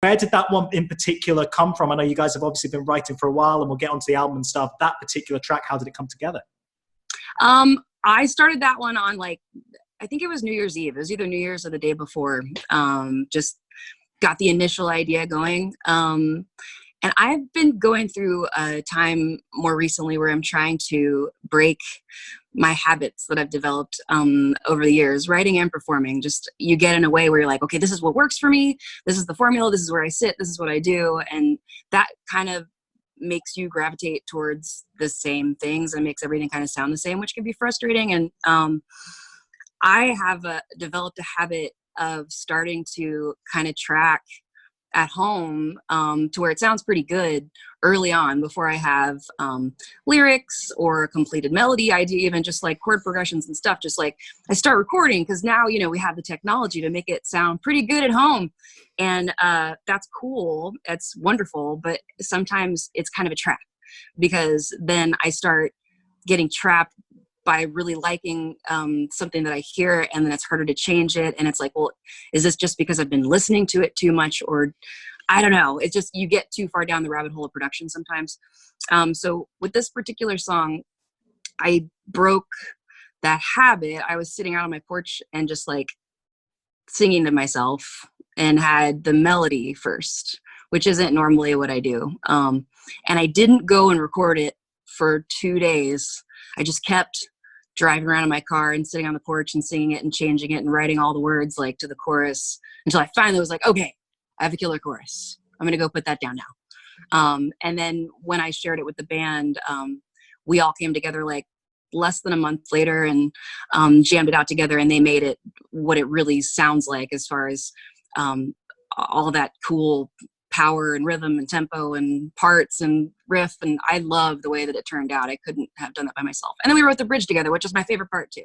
Where did that one in particular come from? I know you guys have obviously been writing for a while, and we'll get onto the album and stuff. That particular track, how did it come together? I started that one on, like, I think it was New Year's Eve. It was either New Year's or the day before. Just got the initial idea going. And I've been going through a time more recently where I'm trying to break my habits that I've developed over the years, writing and performing. Just, you get in a way where you're like, okay, this is what works for me. This is the formula. This is where I sit. This is what I do. And that kind of makes you gravitate towards the same things and makes everything kind of sound the same, which can be frustrating. And I have developed a habit of starting to kind of track at home to where it sounds pretty good early on before I have lyrics or a completed melody idea, even just like chord progressions and stuff. Just like I start recording, because now, you know, we have the technology to make it sound pretty good at home. And that's cool. It's wonderful. But sometimes it's kind of a trap, because then I start getting trapped by really liking something that I hear, and then it's harder to change it. And it's like, well, is this just because I've been listening to it too much? Or I don't know. It's just, you get too far down the rabbit hole of production sometimes. So with this particular song, I broke that habit. I was sitting out on my porch and just like singing to myself, and had the melody first, which isn't normally what I do. And I didn't go and record it for 2 days. I just kept driving around in my car and sitting on the porch and singing it and changing it and writing all the words like to the chorus, until I finally was like, okay, I have a killer chorus. I'm going to go put that down now. And then when I shared it with the band, we all came together like less than a month later and jammed it out together, and they made it what it really sounds like, as far as all that cool power and rhythm and tempo and parts and riff. And I love the way that it turned out. I couldn't have done that by myself. And then we wrote the bridge together, which is my favorite part too.